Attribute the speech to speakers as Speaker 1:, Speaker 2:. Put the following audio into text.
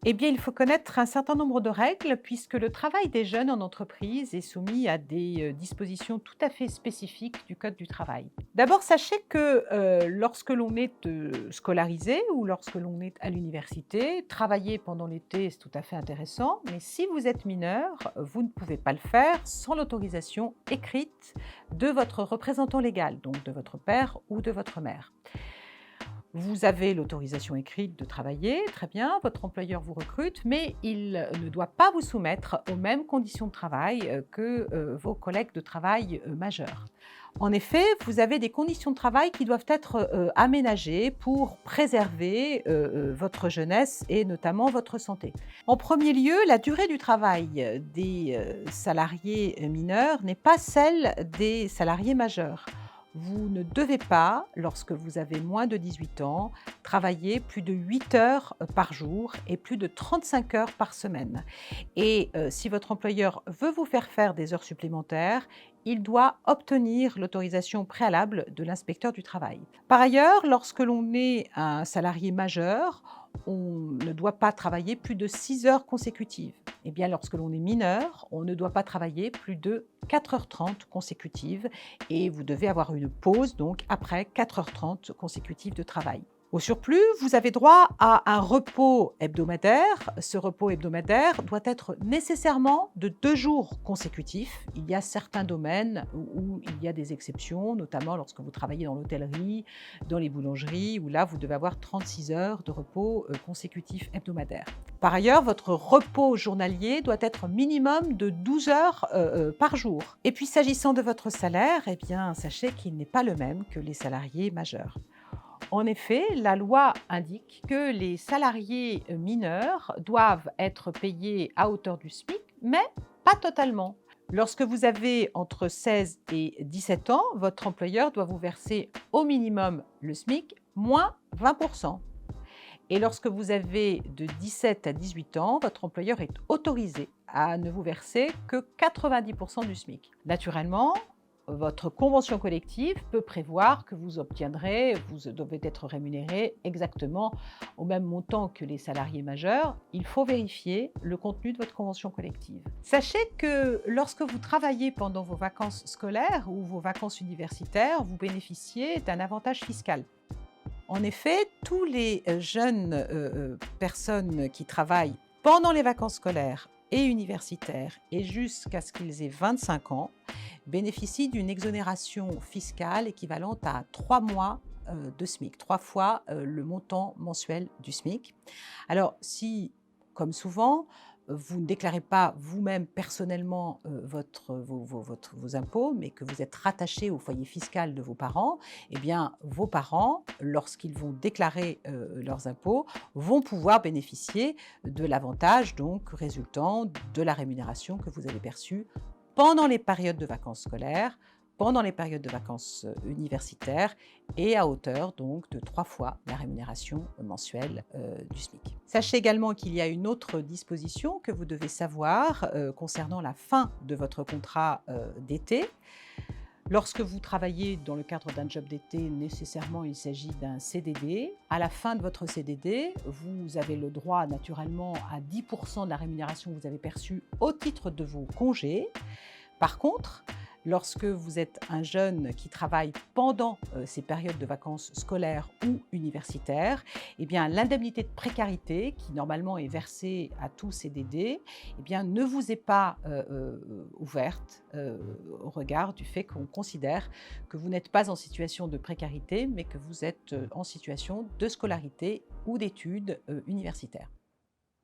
Speaker 1: Eh bien, il faut connaître un certain nombre de règles puisque le travail des jeunes en entreprise est soumis à des dispositions tout à fait spécifiques du Code du travail. D'abord, sachez que lorsque l'on est scolarisé ou lorsque l'on est à l'université, travailler pendant l'été, c'est tout à fait intéressant, mais si vous êtes mineur, vous ne pouvez pas le faire sans l'autorisation écrite de votre représentant légal, donc de votre père ou de votre mère. Vous avez l'autorisation écrite de travailler, très bien, votre employeur vous recrute, mais il ne doit pas vous soumettre aux mêmes conditions de travail que vos collègues de travail majeurs. En effet, vous avez des conditions de travail qui doivent être aménagées pour préserver votre jeunesse et notamment votre santé. En premier lieu, la durée du travail des salariés mineurs n'est pas celle des salariés majeurs. Vous ne devez pas, lorsque vous avez moins de 18 ans, travailler plus de 8 heures par jour et plus de 35 heures par semaine. Et si votre employeur veut vous faire faire des heures supplémentaires, il doit obtenir l'autorisation préalable de l'inspecteur du travail. Par ailleurs, lorsque l'on est un salarié majeur, on ne doit pas travailler plus de 6 heures consécutives. Eh bien, lorsque l'on est mineur, on ne doit pas travailler plus de 4h30 consécutives et vous devez avoir une pause donc après 4h30 consécutives de travail. Au surplus, vous avez droit à un repos hebdomadaire. Ce repos hebdomadaire doit être nécessairement de 2 jours consécutifs. Il y a certains domaines où il y a des exceptions, notamment lorsque vous travaillez dans l'hôtellerie, dans les boulangeries, où là, vous devez avoir 36 heures de repos consécutifs hebdomadaires. Par ailleurs, votre repos journalier doit être minimum de 12 heures par jour. Et puis, s'agissant de votre salaire, eh bien, sachez qu'il n'est pas le même que les salariés majeurs. En effet, la loi indique que les salariés mineurs doivent être payés à hauteur du SMIC, mais pas totalement. Lorsque vous avez entre 16 et 17 ans, votre employeur doit vous verser au minimum le SMIC moins 20%. Et lorsque vous avez de 17 à 18 ans, votre employeur est autorisé à ne vous verser que 90% du SMIC. Naturellement, votre convention collective peut prévoir que vous obtiendrez, vous devez être rémunéré exactement au même montant que les salariés majeurs. Il faut vérifier le contenu de votre convention collective. Sachez que lorsque vous travaillez pendant vos vacances scolaires ou vos vacances universitaires, vous bénéficiez d'un avantage fiscal. En effet, tous les jeunes personnes qui travaillent pendant les vacances scolaires et universitaires et jusqu'à ce qu'ils aient 25 ans bénéficient d'une exonération fiscale équivalente à 3 mois de SMIC, 3 fois le montant mensuel du SMIC. Alors, si, comme souvent, vous ne déclarez pas vous-même personnellement vos impôts, mais que vous êtes rattaché au foyer fiscal de vos parents, eh bien, vos parents, lorsqu'ils vont déclarer leurs impôts, vont pouvoir bénéficier de l'avantage donc résultant de la rémunération que vous avez perçue pendant les périodes de vacances scolaires, pendant les périodes de vacances universitaires et à hauteur donc de 3 fois la rémunération mensuelle du SMIC. Sachez également qu'il y a une autre disposition que vous devez savoir concernant la fin de votre contrat d'été. Lorsque vous travaillez dans le cadre d'un job d'été, nécessairement il s'agit d'un CDD. À la fin de votre CDD, vous avez le droit naturellement à 10% de la rémunération que vous avez perçue au titre de vos congés. Par contre, lorsque vous êtes un jeune qui travaille pendant ces périodes de vacances scolaires ou universitaires, eh bien, l'indemnité de précarité, qui normalement est versée à tout CDD, eh bien, ne vous est pas ouverte au regard du fait qu'on considère que vous n'êtes pas en situation de précarité, mais que vous êtes en situation de scolarité ou d'études universitaires.